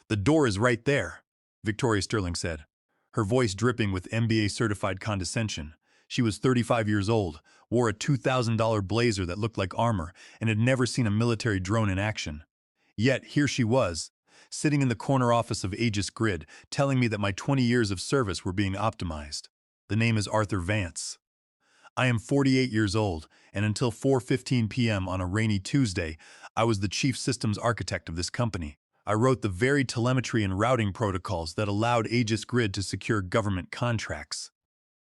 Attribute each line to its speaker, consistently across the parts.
Speaker 1: "The door is right there," Victoria Sterling said, her voice dripping with MBA-certified condescension. She was 35 years old, wore a $2,000 blazer that looked like armor, and had never seen a military drone in action. Yet here she was, sitting in the corner office of Aegis Grid, telling me that my 20 years of service were being optimized. The name is Arthur Vance. I am 48 years old, and until 4:15 p.m. on a rainy Tuesday, I was the chief systems architect of this company. I wrote the very telemetry and routing protocols that allowed Aegis Grid to secure government contracts.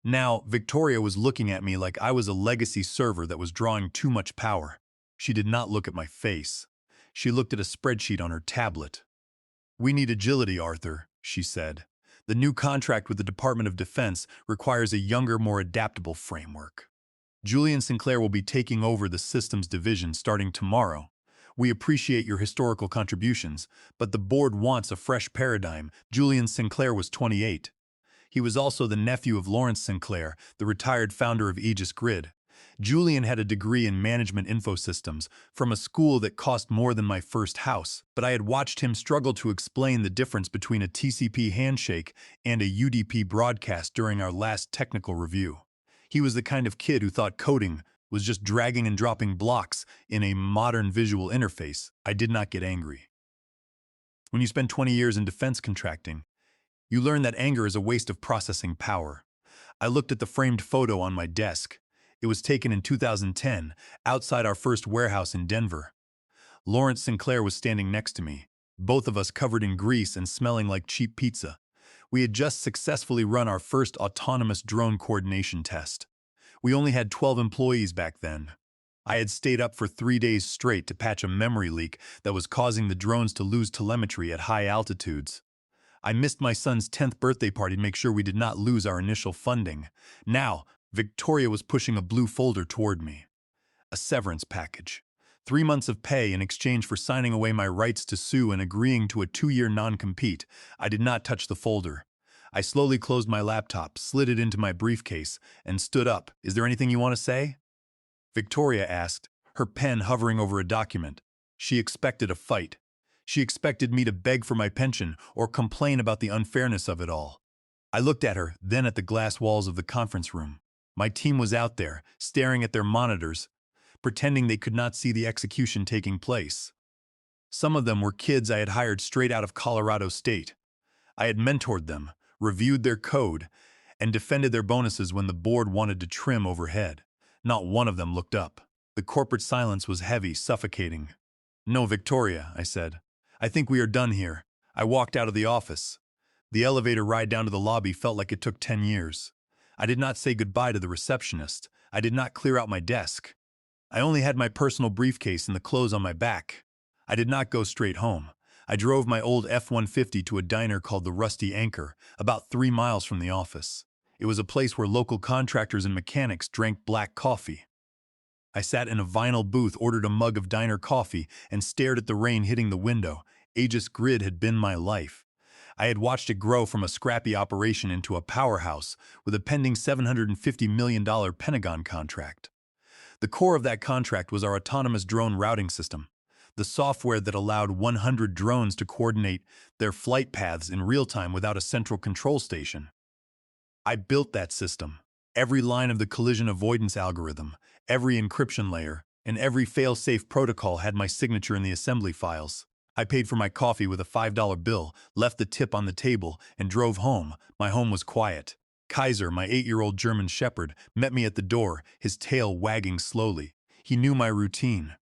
Speaker 1: Now, Victoria was looking at me like I was a legacy server that was drawing too much power. She did not look at my face. She looked at a spreadsheet on her tablet. "We need agility, Arthur," she said. "The new contract with the Department of Defense requires a younger, more adaptable framework. Julian Sinclair will be taking over the systems division starting tomorrow. We appreciate your historical contributions, but the board wants a fresh paradigm." Julian Sinclair was 28. He was also the nephew of Lawrence Sinclair, the retired founder of Aegis Grid. Julian had a degree in management infosystems from a school that cost more than my first house, but I had watched him struggle to explain the difference between a TCP handshake and a UDP broadcast during our last technical review. He was the kind of kid who thought coding was just dragging and dropping blocks in a modern visual interface. I did not get angry. When you spend 20 years in defense contracting, you learn that anger is a waste of processing power. I looked at the framed photo on my desk. It was taken in 2010, outside our first warehouse in Denver. Lawrence Sinclair was standing next to me, both of us covered in grease and smelling like cheap pizza. We had just successfully run our first autonomous drone coordination test. We only had 12 employees back then. I had stayed up for 3 days straight to patch a memory leak that was causing the drones to lose telemetry at high altitudes. I missed my son's 10th birthday party to make sure we did not lose our initial funding. Now, Victoria was pushing a blue folder toward me. A severance package. 3 months of pay in exchange for signing away my rights to sue and agreeing to a 2-year non-compete. I did not touch the folder. I slowly closed my laptop, slid it into my briefcase, and stood up. "Is there anything you want to say?" Victoria asked, her pen hovering over a document. She expected a fight. She expected me to beg for my pension or complain about the unfairness of it all. I looked at her, then at the glass walls of the conference room. My team was out there, staring at their monitors, pretending they could not see the execution taking place. Some of them were kids I had hired straight out of Colorado State. I had mentored them, reviewed their code, and defended their bonuses when the board wanted to trim overhead. Not one of them looked up. The corporate silence was heavy, suffocating. "No, Victoria," I said. "I think we are done here." I walked out of the office. The elevator ride down to the lobby felt like it took 10 years. I did not say goodbye to the receptionist. I did not clear out my desk. I only had my personal briefcase and the clothes on my back. I did not go straight home. I drove my old F-150 to a diner called the Rusty Anchor, about 3 miles from the office. It was a place where local contractors and mechanics drank black coffee. I sat in a vinyl booth, ordered a mug of diner coffee, and stared at the rain hitting the window. Aegis Grid had been my life. I had watched it grow from a scrappy operation into a powerhouse with a pending $750 million Pentagon contract. The core of that contract was our autonomous drone routing system, the software that allowed 100 drones to coordinate their flight paths in real time without a central control station. I built that system. Every line of the collision avoidance algorithm, every encryption layer, and every fail-safe protocol had my signature in the assembly files. I paid for my coffee with a $5 bill, left the tip on the table, and drove home. My home was quiet. Kaiser, my 8-year-old German shepherd, met me at the door, his tail wagging slowly. He knew my routine.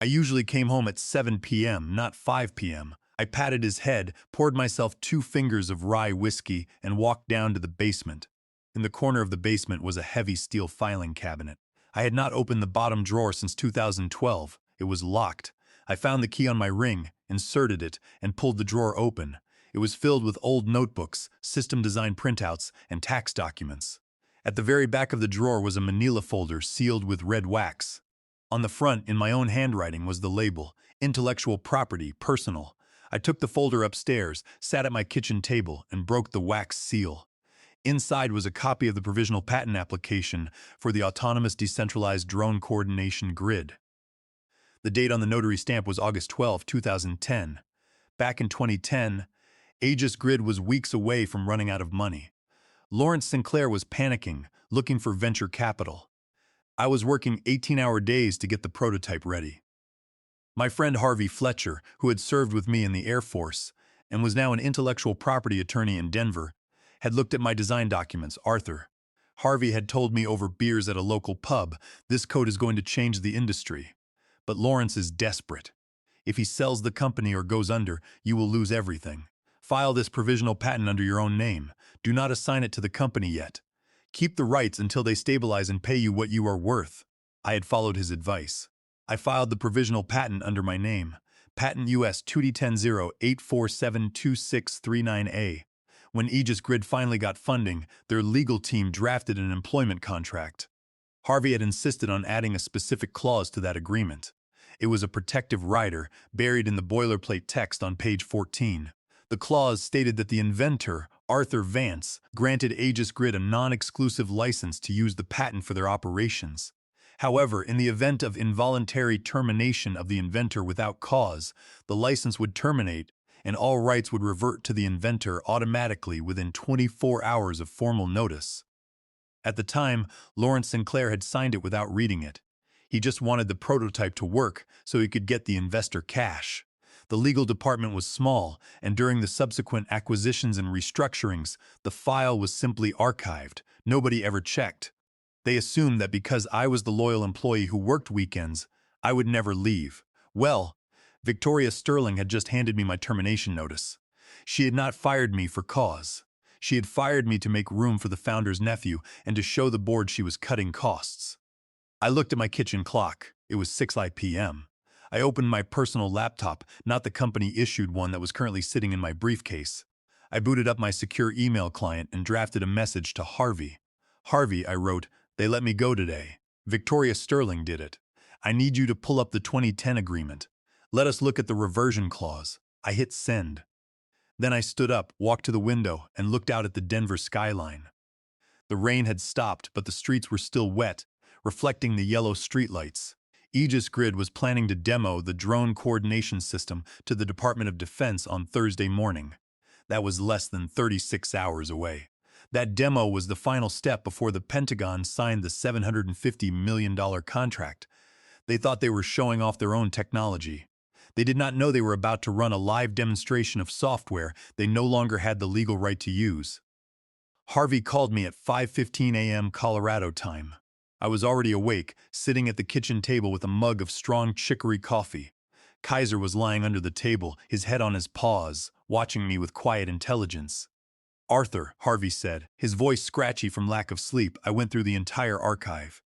Speaker 1: I usually came home at 7 p.m., not 5 p.m. I patted his head, poured myself 2 fingers of rye whiskey, and walked down to the basement. In the corner of the basement was a heavy steel filing cabinet. I had not opened the bottom drawer since 2012. It was locked. I found the key on my ring, inserted it, and pulled the drawer open. It was filled with old notebooks, system design printouts, and tax documents. At the very back of the drawer was a manila folder sealed with red wax. On the front, in my own handwriting, was the label, Intellectual Property, Personal. I took the folder upstairs, sat at my kitchen table, and broke the wax seal. Inside was a copy of the provisional patent application for the Autonomous Decentralized Drone Coordination Grid. The date on the notary stamp was August 12, 2010. Back in 2010, Aegis Grid was weeks away from running out of money. Lawrence Sinclair was panicking, looking for venture capital. I was working 18-hour days to get the prototype ready. My friend Harvey Fletcher, who had served with me in the Air Force and was now an intellectual property attorney in Denver, had looked at my design documents. Arthur, Harvey had told me over beers at a local pub, this code is going to change the industry. But Lawrence is desperate. If he sells the company or goes under, you will lose everything. File this provisional patent under your own name. Do not assign it to the company yet. Keep the rights until they stabilize and pay you what you are worth. I had followed his advice. I filed the provisional patent under my name, Patent US 2D10-8472639A. When Aegis Grid finally got funding, their legal team drafted an employment contract. Harvey had insisted on adding a specific clause to that agreement. It was a protective rider buried in the boilerplate text on page 14. The clause stated that the inventor, Arthur Vance, granted Aegis Grid a non-exclusive license to use the patent for their operations. However, in the event of involuntary termination of the inventor without cause, the license would terminate and all rights would revert to the inventor automatically within 24 hours of formal notice. At the time, Lawrence Sinclair had signed it without reading it. He just wanted the prototype to work so he could get the investor cash. The legal department was small, and during the subsequent acquisitions and restructurings, the file was simply archived. Nobody ever checked. They assumed that because I was the loyal employee who worked weekends, I would never leave. Well, Victoria Sterling had just handed me my termination notice. She had not fired me for cause. She had fired me to make room for the founder's nephew and to show the board she was cutting costs. I looked at my kitchen clock. It was 6 p.m. I opened my personal laptop, not the company-issued one that was currently sitting in my briefcase. I booted up my secure email client and drafted a message to Harvey. Harvey, I wrote, they let me go today. Victoria Sterling did it. I need you to pull up the 2010 agreement. Let us look at the reversion clause. I hit send. Then I stood up, walked to the window, and looked out at the Denver skyline. The rain had stopped, but the streets were still wet, reflecting the yellow streetlights. Aegis Grid was planning to demo the drone coordination system to the Department of Defense on Thursday morning. That was less than 36 hours away. That demo was the final step before the Pentagon signed the $750 million contract. They thought they were showing off their own technology. They did not know they were about to run a live demonstration of software they no longer had the legal right to use. Harvey called me at 5:15 a.m. Colorado time. I was already awake, sitting at the kitchen table with a mug of strong chicory coffee. Kaiser was lying under the table, his head on his paws, watching me with quiet intelligence. Arthur, Harvey said, his voice scratchy from lack of sleep. I went through the entire archive.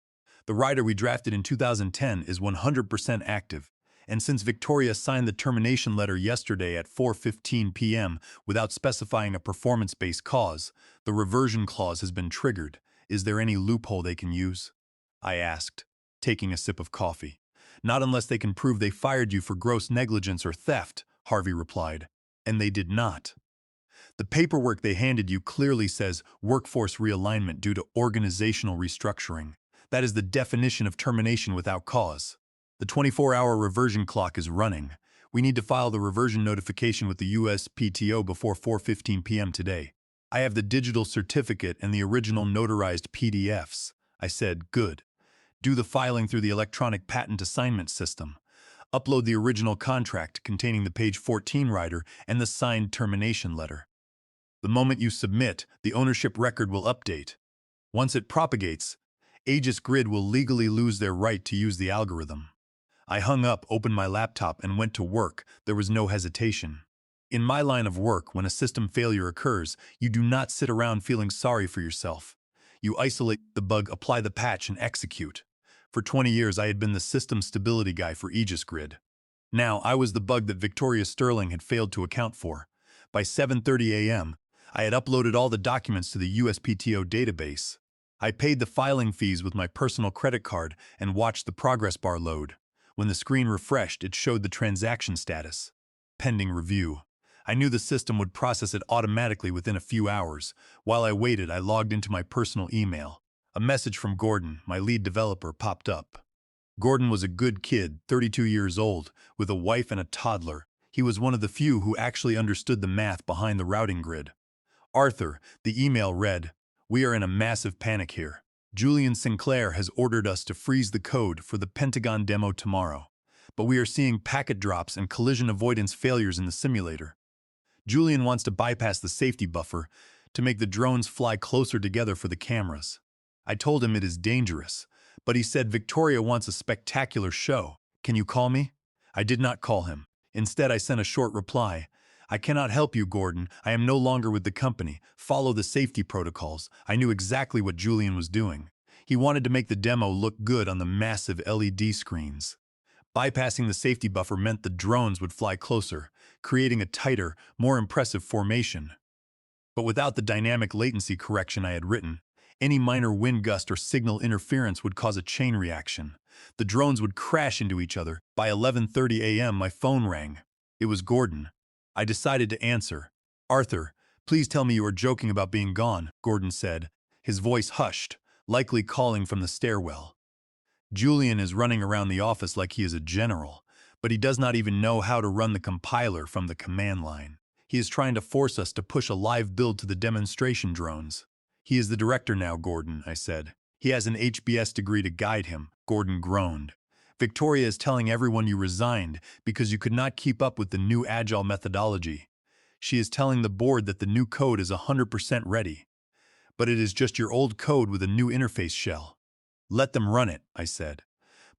Speaker 1: The rider we drafted in 2010 is 100% active. And since Victoria signed the termination letter yesterday at 4:15 p.m. without specifying a performance-based cause, the reversion clause has been triggered. Is there any loophole they can use? I asked, taking a sip of coffee. Not unless they can prove they fired you for gross negligence or theft, Harvey replied. And they did not. The paperwork they handed you clearly says workforce realignment due to organizational restructuring. That is the definition of termination without cause. The 24-hour reversion clock is running. We need to file the reversion notification with the USPTO before 4:15 p.m. today. I have the digital certificate and the original notarized PDFs. I said, good. Do the filing through the electronic patent assignment system. Upload the original contract containing the page 14 rider and the signed termination letter. The moment you submit, the ownership record will update. Once it propagates, Aegis Grid will legally lose their right to use the algorithm. I hung up, opened my laptop, and went to work. There was no hesitation. In my line of work, when a system failure occurs, you do not sit around feeling sorry for yourself. You isolate the bug, apply the patch, and execute. For 20 years, I had been the system stability guy for Aegis Grid. Now, I was the bug that Victoria Sterling had failed to account for. By 7:30 a.m., I had uploaded all the documents to the USPTO database. I paid the filing fees with my personal credit card and watched the progress bar load. When the screen refreshed, it showed the transaction status. Pending review. I knew the system would process it automatically within a few hours. While I waited, I logged into my personal email. A message from Gordon, my lead developer, popped up. Gordon was a good kid, 32 years old, with a wife and a toddler. He was one of the few who actually understood the math behind the routing grid. Arthur, the email read, "We are in a massive panic here. Julian Sinclair has ordered us to freeze the code for the Pentagon demo tomorrow, but we are seeing packet drops and collision avoidance failures in the simulator. Julian wants to bypass the safety buffer to make the drones fly closer together for the cameras. I told him it is dangerous, but he said Victoria wants a spectacular show. Can you call me?" I did not call him. Instead, I sent a short reply. "I cannot help you, Gordon. I am no longer with the company. Follow the safety protocols." I knew exactly what Julian was doing. He wanted to make the demo look good on the massive LED screens. Bypassing the safety buffer meant the drones would fly closer, creating a tighter, more impressive formation. But without the dynamic latency correction I had written, any minor wind gust or signal interference would cause a chain reaction. The drones would crash into each other. By 11:30 a.m., my phone rang. It was Gordon. I decided to answer. "Arthur, please tell me you are joking about being gone," Gordon said, his voice hushed, likely calling from the stairwell. "Julian is running around the office like he is a general, but he does not even know how to run the compiler from the command line. He is trying to force us to push a live build to the demonstration drones." "He is the director now, Gordon," I said. "He has an HBS degree to guide him," Gordon groaned. "Victoria is telling everyone you resigned because you could not keep up with the new agile methodology. She is telling the board that the new code is 100% ready. But it is just your old code with a new interface shell." "Let them run it," I said.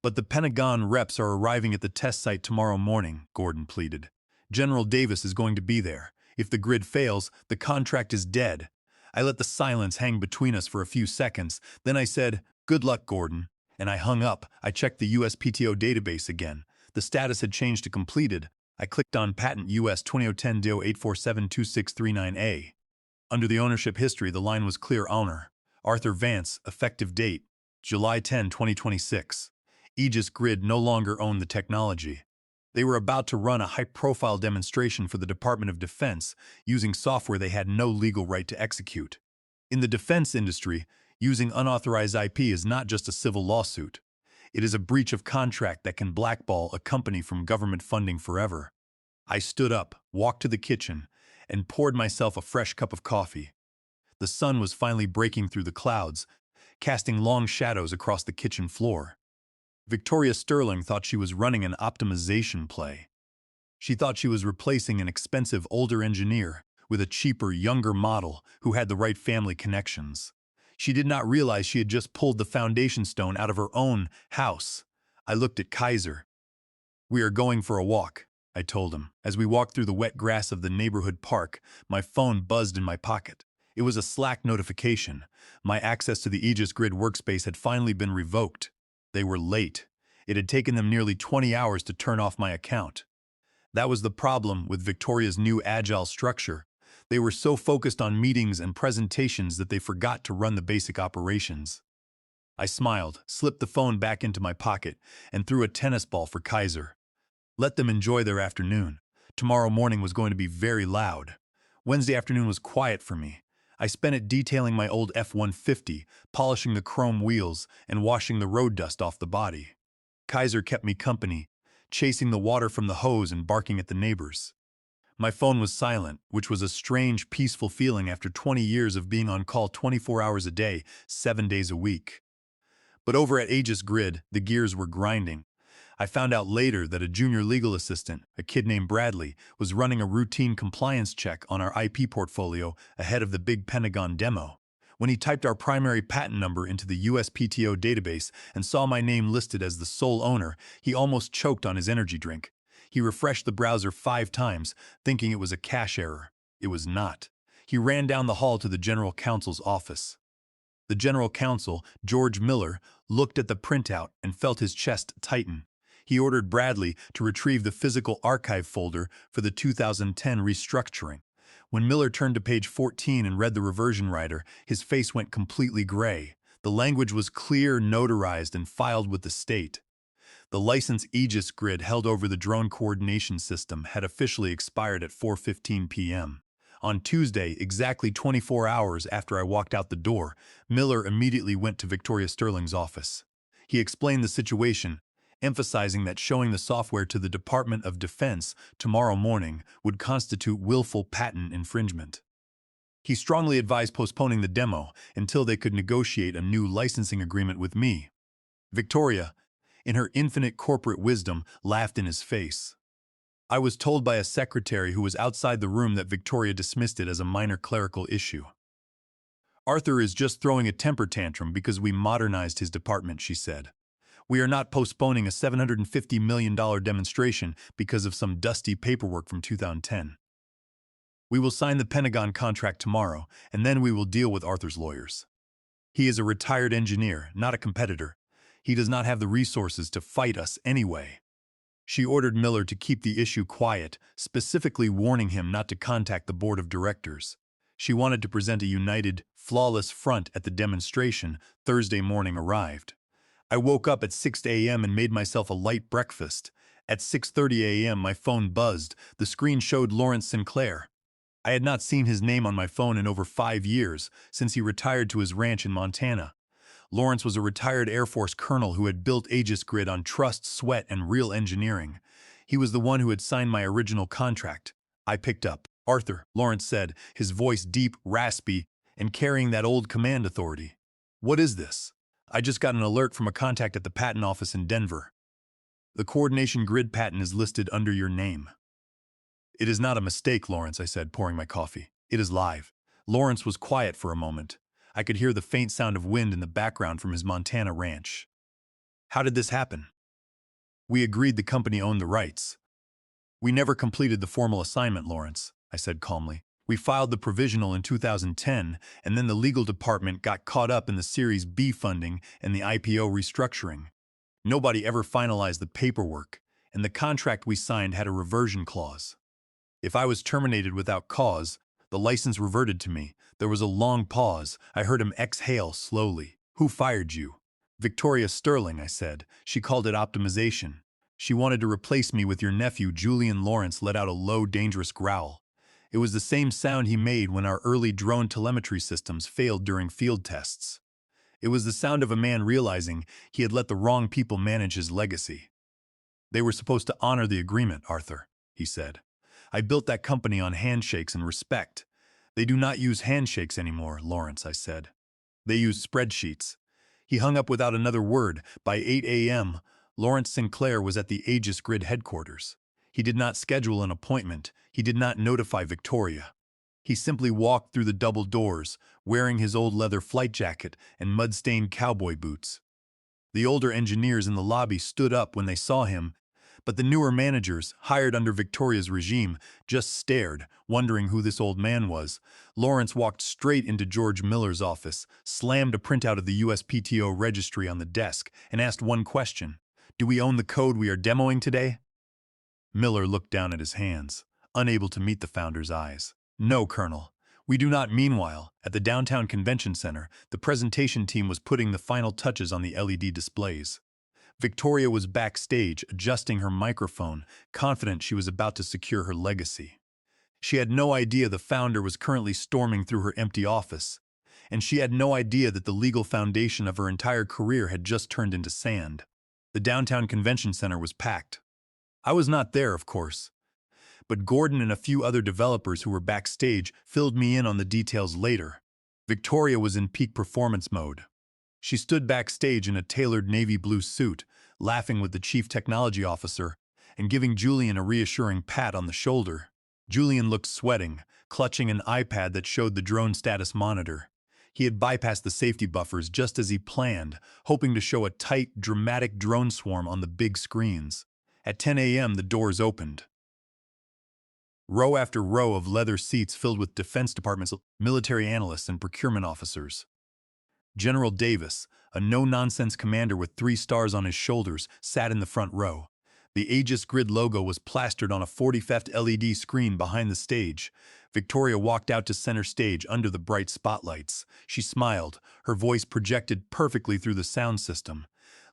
Speaker 1: "But the Pentagon reps are arriving at the test site tomorrow morning," Gordon pleaded. "General Davis is going to be there. If the grid fails, the contract is dead." I let the silence hang between us for a few seconds. Then I said, "Good luck, Gordon." And I hung up. I checked the USPTO database again. The status had changed to completed. I clicked on Patent US 2010 DO 8472639A. Under the ownership history, the line was clear owner. Arthur Vance, effective date, July 10, 2026. Aegis Grid no longer owned the technology. They were about to run a high-profile demonstration for the Department of Defense using software they had no legal right to execute. In the defense industry, using unauthorized IP is not just a civil lawsuit. It is a breach of contract that can blackball a company from government funding forever. I stood up, walked to the kitchen, and poured myself a fresh cup of coffee. The sun was finally breaking through the clouds, casting long shadows across the kitchen floor. Victoria Sterling thought she was running an optimization play. She thought she was replacing an expensive older engineer with a cheaper, younger model who had the right family connections. She did not realize she had just pulled the foundation stone out of her own house. I looked at Kaiser. "We are going for a walk," I told him. As we walked through the wet grass of the neighborhood park, my phone buzzed in my pocket. It was a Slack notification. My access to the Aegis Grid workspace had finally been revoked. They were late. It had taken them nearly 20 hours to turn off my account. That was the problem with Victoria's new agile structure. They were so focused on meetings and presentations that they forgot to run the basic operations. I smiled, slipped the phone back into my pocket, and threw a tennis ball for Kaiser. Let them enjoy their afternoon. Tomorrow morning was going to be very loud. Wednesday afternoon was quiet for me. I spent it detailing my old F-150, polishing the chrome wheels, and washing the road dust off the body. Kaiser kept me company, chasing the water from the hose and barking at the neighbors. My phone was silent, which was a strange, peaceful feeling after 20 years of being on call 24 hours a day, 7 days a week. But over at Aegis Grid, the gears were grinding. I found out later that a junior legal assistant, a kid named Bradley, was running a routine compliance check on our IP portfolio ahead of the big Pentagon demo. When he typed our primary patent number into the USPTO database and saw my name listed as the sole owner, he almost choked on his energy drink. He refreshed the browser 5 times, thinking it was a cache error. It was not. He ran down the hall to the general counsel's office. The general counsel, George Miller, looked at the printout and felt his chest tighten. He ordered Bradley to retrieve the physical archive folder for the 2010 restructuring. When Miller turned to page 14 and read the reversion writer, his face went completely gray. The language was clear, notarized, and filed with the state. The license Aegis Grid held over the drone coordination system had officially expired at 4:15 p.m. On Tuesday, exactly 24 hours after I walked out the door, Miller immediately went to Victoria Sterling's office. He explained the situation, emphasizing that showing the software to the Department of Defense tomorrow morning would constitute willful patent infringement. He strongly advised postponing the demo until they could negotiate a new licensing agreement with me. Victoria, in her infinite corporate wisdom, laughed in his face. I was told by a secretary who was outside the room that Victoria dismissed it as a minor clerical issue. Arthur is just throwing a temper tantrum because we modernized his department, she said. We are not postponing a $750 million demonstration because of some dusty paperwork from 2010. We will sign the Pentagon contract tomorrow, and then we will deal with Arthur's lawyers. He is a retired engineer, not a competitor. He does not have the resources to fight us anyway. She ordered Miller to keep the issue quiet, specifically warning him not to contact the board of directors. She wanted to present a united, flawless front at the demonstration. Thursday morning arrived. I woke up at 6 a.m. and made myself a light breakfast. At 6:30 a.m. my phone buzzed. The screen showed Lawrence Sinclair. I had not seen his name on my phone in over 5 years, since he retired to his ranch in Montana. Lawrence was a retired Air Force colonel who had built Aegis Grid on trust, sweat, and real engineering. He was the one who had signed my original contract. I picked up. Arthur, Lawrence said, his voice deep, raspy, and carrying that old command authority. What is this? I just got an alert from a contact at the patent office in Denver. The coordination grid patent is listed under your name. It is not a mistake, Lawrence, I said, pouring my coffee. It is live. Lawrence was quiet for a moment. I could hear the faint sound of wind in the background from his Montana ranch. How did this happen? We agreed the company owned the rights. We never completed the formal assignment, Lawrence, I said calmly. We filed the provisional in 2010, and then the legal department got caught up in the Series B funding and the IPO restructuring. Nobody ever finalized the paperwork, and the contract we signed had a reversion clause. If I was terminated without cause, the license reverted to me. There was a long pause. I heard him exhale slowly. Who fired you? Victoria Sterling, I said. She called it optimization. She wanted to replace me with your nephew, Julian. Lawrence let out a low, dangerous growl. It was the same sound he made when our early drone telemetry systems failed during field tests. It was the sound of a man realizing he had let the wrong people manage his legacy. They were supposed to honor the agreement, Arthur, he said. I built that company on handshakes and respect. They do not use handshakes anymore, Lawrence, I said. They use spreadsheets. He hung up without another word. By 8 a.m., Lawrence Sinclair was at the Aegis Grid headquarters. He did not schedule an appointment. He did not notify Victoria. He simply walked through the double doors, wearing his old leather flight jacket and mud-stained cowboy boots. The older engineers in the lobby stood up when they saw him, but the newer managers, hired under Victoria's regime, just stared, wondering who this old man was. Lawrence walked straight into George Miller's office, slammed a printout of the USPTO registry on the desk, and asked one question. Do we own the code we are demoing today? Miller looked down at his hands, unable to meet the founder's eyes. No, Colonel. We do not. Meanwhile, at the downtown convention center, the presentation team was putting the final touches on the LED displays. Victoria was backstage, adjusting her microphone, confident she was about to secure her legacy. She had no idea the founder was currently storming through her empty office, and she had no idea that the legal foundation of her entire career had just turned into sand. The downtown convention center was packed. I was not there, of course, but Gordon and a few other developers who were backstage filled me in on the details later. Victoria was in peak performance mode. She stood backstage in a tailored navy blue suit, laughing with the chief technology officer and giving Julian a reassuring pat on the shoulder. Julian looked sweating, clutching an iPad that showed the drone status monitor. He had bypassed the safety buffers just as he planned, hoping to show a tight, dramatic drone swarm on the big screens. At 10 a.m., the doors opened. Row after row of leather seats filled with Defense Department's military analysts and procurement officers. General Davis, a no-nonsense commander with 3 stars on his shoulders, sat in the front row. The Aegis Grid logo was plastered on a 40-ft LED screen behind the stage. Victoria walked out to center stage under the bright spotlights. She smiled, her voice projected perfectly through the sound system.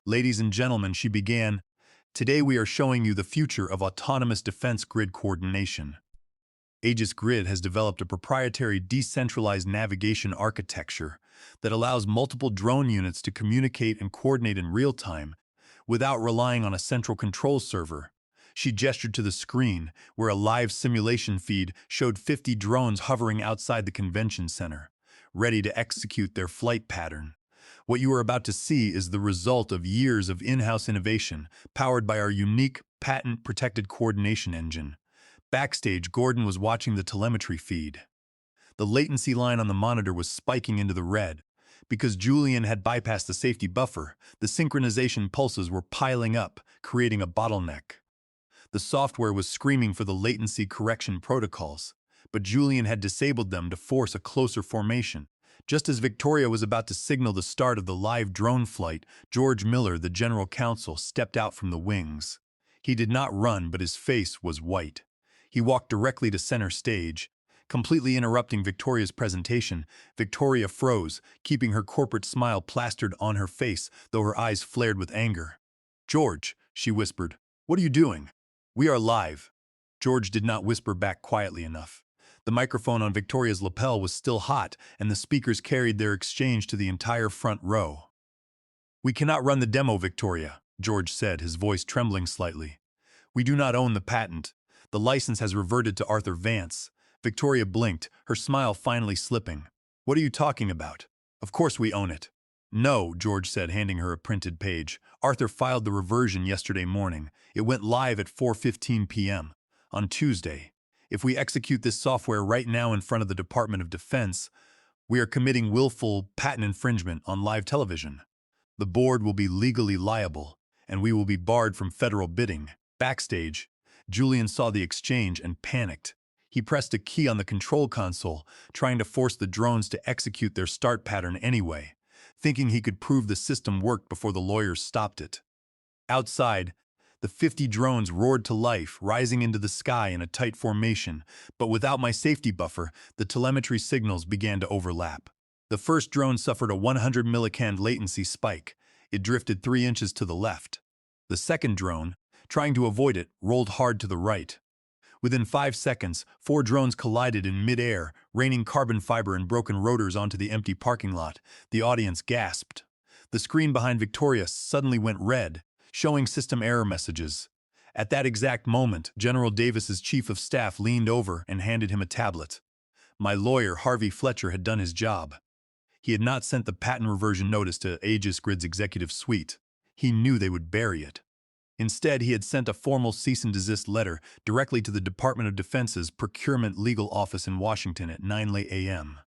Speaker 1: Ladies and gentlemen, she began, today we are showing you the future of autonomous defense grid coordination. Aegis Grid has developed a proprietary decentralized navigation architecture that allows multiple drone units to communicate and coordinate in real time without relying on a central control server. She gestured to the screen, where a live simulation feed showed 50 drones hovering outside the convention center, ready to execute their flight pattern. What you are about to see is the result of years of in-house innovation, powered by our unique, patent-protected coordination engine. Backstage, Gordon was watching the telemetry feed. The latency line on the monitor was spiking into the red. Because Julian had bypassed the safety buffer, the synchronization pulses were piling up, creating a bottleneck. The software was screaming for the latency correction protocols, but Julian had disabled them to force a closer formation. Just as Victoria was about to signal the start of the live drone flight, George Miller, the general counsel, stepped out from the wings. He did not run, but his face was white. He walked directly to center stage. Completely interrupting Victoria's presentation, Victoria froze, keeping her corporate smile plastered on her face, though her eyes flared with anger. "George," she whispered, "what are you doing?" "We are live." George did not whisper back quietly enough. The microphone on Victoria's lapel was still hot, and the speakers carried their exchange to the entire front row. "We cannot run the demo, Victoria," George said, his voice trembling slightly. "We do not own the patent. The license has reverted to Arthur Vance." Victoria blinked, her smile finally slipping. "What are you talking about? Of course we own it." "No," George said, handing her a printed page. "Arthur filed the reversion yesterday morning. It went live at 4:15 p.m. on Tuesday. If we execute this software right now in front of the Department of Defense, we are committing willful patent infringement on live television. The board will be legally liable, and we will be barred from federal bidding." Backstage, Julian saw the exchange and panicked. He pressed a key on the control console, trying to force the drones to execute their start pattern anyway, thinking he could prove the system worked before the lawyers stopped it. Outside, the 50 drones roared to life, rising into the sky in a tight formation, but without my safety buffer, the telemetry signals began to overlap. The first drone suffered a 100 millisecond latency spike. It drifted 3 inches to the left. The second drone, trying to avoid it, rolled hard to the right. Within 5 seconds, 4 drones collided in mid-air, raining carbon fiber and broken rotors onto the empty parking lot. The audience gasped. The screen behind Victoria suddenly went red, showing system error messages. At that exact moment, General Davis's chief of staff leaned over and handed him a tablet. My lawyer, Harvey Fletcher, had done his job. He had not sent the patent reversion notice to Aegis Grid's executive suite. He knew they would bury it. Instead, he had sent a formal cease and desist letter directly to the Department of Defense's Procurement Legal Office in Washington at 9 a.m.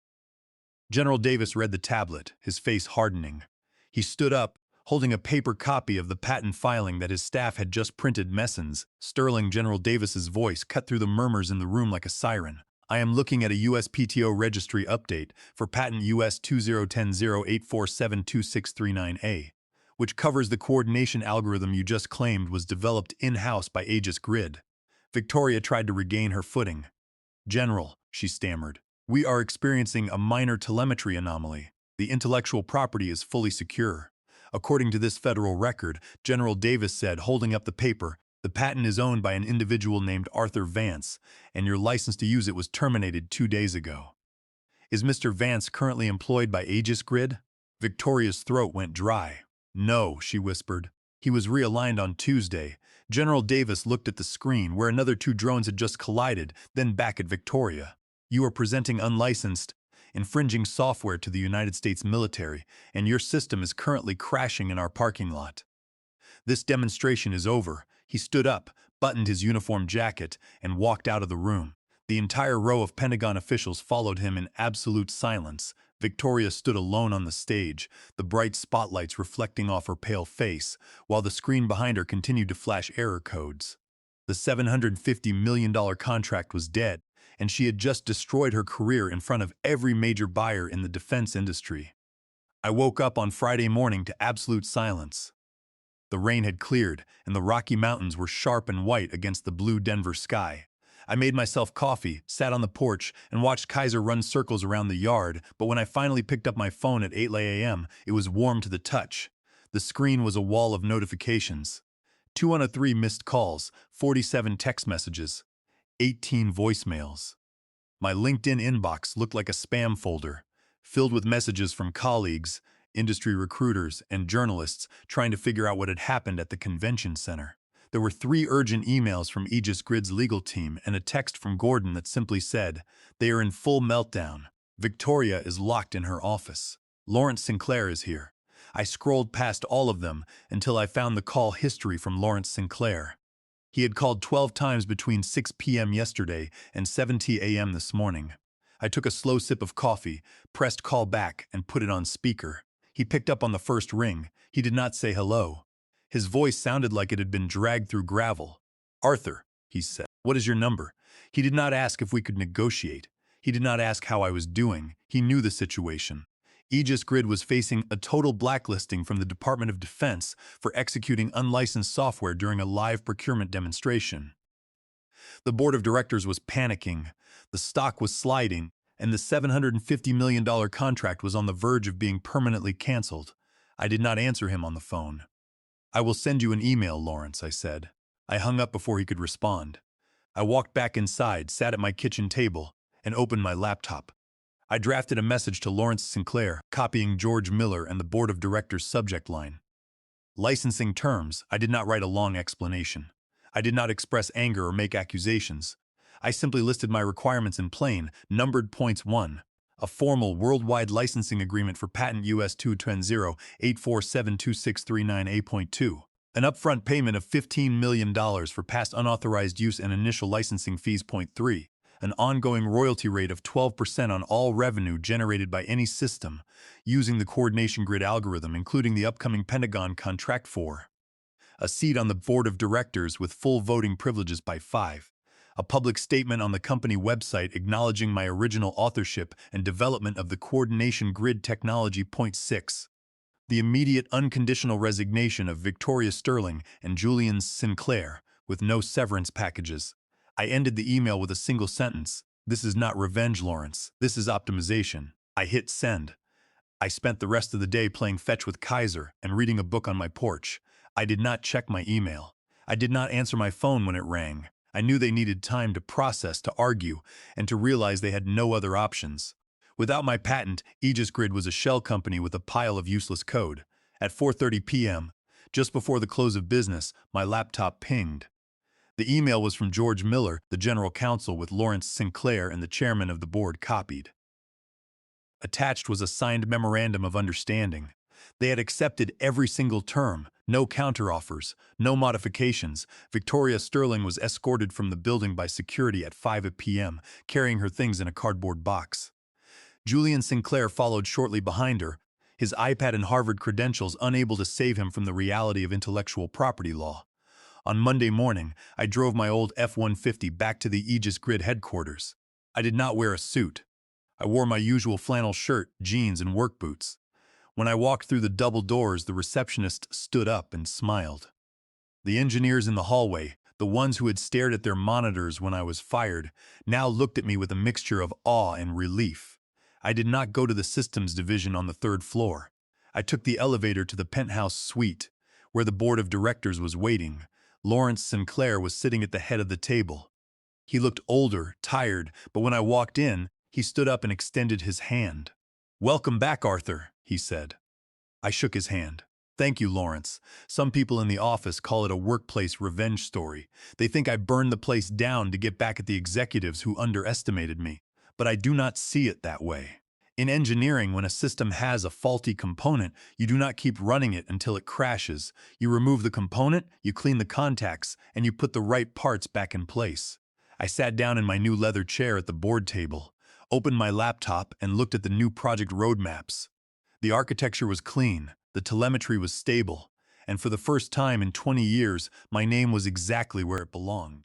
Speaker 1: General Davis read the tablet, his face hardening. He stood up, holding a paper copy of the patent filing that his staff had just printed. "Messens, Sterling," General Davis's voice cut through the murmurs in the room like a siren. "I am looking at a USPTO registry update for patent US 2010-08472639A. which covers the coordination algorithm you just claimed was developed in-house by Aegis Grid." Victoria tried to regain her footing. "General," she stammered, "we are experiencing a minor telemetry anomaly. The intellectual property is fully secure. According to this federal record," General Davis said, holding up the paper, "the patent is owned by an individual named Arthur Vance, and your license to use it was terminated 2 days ago." "Is Mr. Vance currently employed by Aegis Grid?" Victoria's throat went dry. "No," she whispered. "He was realigned on Tuesday." General Davis looked at the screen, where another 2 drones had just collided, then back at Victoria. "You are presenting unlicensed, infringing software to the United States military, and your system is currently crashing in our parking lot. This demonstration is over." He stood up, buttoned his uniform jacket, and walked out of the room. The entire row of Pentagon officials followed him in absolute silence. Victoria stood alone on the stage, the bright spotlights reflecting off her pale face, while the screen behind her continued to flash error codes. The $750 million contract was dead, and she had just destroyed her career in front of every major buyer in the defense industry. I woke up on Friday morning to absolute silence. The rain had cleared, and the Rocky Mountains were sharp and white against the blue Denver sky. I made myself coffee, sat on the porch, and watched Kaiser run circles around the yard, but when I finally picked up my phone at 8 a.m., it was warm to the touch. The screen was a wall of notifications. 203 missed calls, 47 text messages, 18 voicemails. My LinkedIn inbox looked like a spam folder, filled with messages from colleagues, industry recruiters, and journalists trying to figure out what had happened at the convention center. There were 3 urgent emails from Aegis Grid's legal team and a text from Gordon that simply said, "They are in full meltdown. Victoria is locked in her office. Lawrence Sinclair is here." I scrolled past all of them until I found the call history from Lawrence Sinclair. He had called 12 times between 6 p.m. yesterday and 7 a.m. this morning. I took a slow sip of coffee, pressed call back, and put it on speaker. He picked up on the first ring. He did not say hello. His voice sounded like it had been dragged through gravel. "Arthur," he said, "what is your number?" He did not ask if we could negotiate. He did not ask how I was doing. He knew the situation. Aegis Grid was facing a total blacklisting from the Department of Defense for executing unlicensed software during a live procurement demonstration. The board of directors was panicking, the stock was sliding, and the $750 million contract was on the verge of being permanently canceled. I did not answer him on the phone. "I will send you an email, Lawrence," I said. I hung up before he could respond. I walked back inside, sat at my kitchen table, and opened my laptop. I drafted a message to Lawrence Sinclair, copying George Miller and the board of directors' subject line. Licensing terms. I did not write a long explanation. I did not express anger or make accusations. I simply listed my requirements in plain, numbered points. 1. A formal worldwide licensing agreement for patent US 220-8472639A.2. An upfront payment of $15 million for past unauthorized use and initial licensing fees. Point 3. An ongoing royalty rate of 12% on all revenue generated by any system using the coordination grid algorithm, including the upcoming Pentagon contract. 4. A seat on the board of directors with full voting privileges. By 5. A public statement on the company website acknowledging my original authorship and development of the coordination grid technology. Point 6. The immediate unconditional resignation of Victoria Sterling and Julian Sinclair, with no severance packages. I ended the email with a single sentence. "This is not revenge, Lawrence. This is optimization." I hit send. I spent the rest of the day playing fetch with Kaiser and reading a book on my porch. I did not check my email. I did not answer my phone when it rang. I knew they needed time to process, to argue, and to realize they had no other options. Without my patent, Aegis Grid was a shell company with a pile of useless code. At 4:30 p.m., just before the close of business, my laptop pinged. The email was from George Miller, the general counsel, with Lawrence Sinclair and the chairman of the board copied. Attached was a signed memorandum of understanding. They had accepted every single term, no counteroffers, no modifications. Victoria Sterling was escorted from the building by security at 5 p.m., carrying her things in a cardboard box. Julian Sinclair followed shortly behind her, his iPad and Harvard credentials unable to save him from the reality of intellectual property law. On Monday morning, I drove my old F-150 back to the Aegis Grid headquarters. I did not wear a suit. I wore my usual flannel shirt, jeans, and work boots. When I walked through the double doors, the receptionist stood up and smiled. The engineers in the hallway, the ones who had stared at their monitors when I was fired, now looked at me with a mixture of awe and relief. I did not go to the systems division on the 3rd floor. I took the elevator to the penthouse suite, where the board of directors was waiting. Lawrence Sinclair was sitting at the head of the table. He looked older, tired, but when I walked in, he stood up and extended his hand. "Welcome back, Arthur," he said. I shook his hand. "Thank you, Lawrence. Some people in the office call it a workplace revenge story. They think I burned the place down to get back at the executives who underestimated me. But I do not see it that way. In engineering, when a system has a faulty component, you do not keep running it until it crashes. You remove the component, you clean the contacts, and you put the right parts back in place." I sat down in my new leather chair at the board table, opened my laptop, and looked at the new project roadmaps. The architecture was clean, the telemetry was stable, and for the first time in 20 years, my name was exactly where it belonged.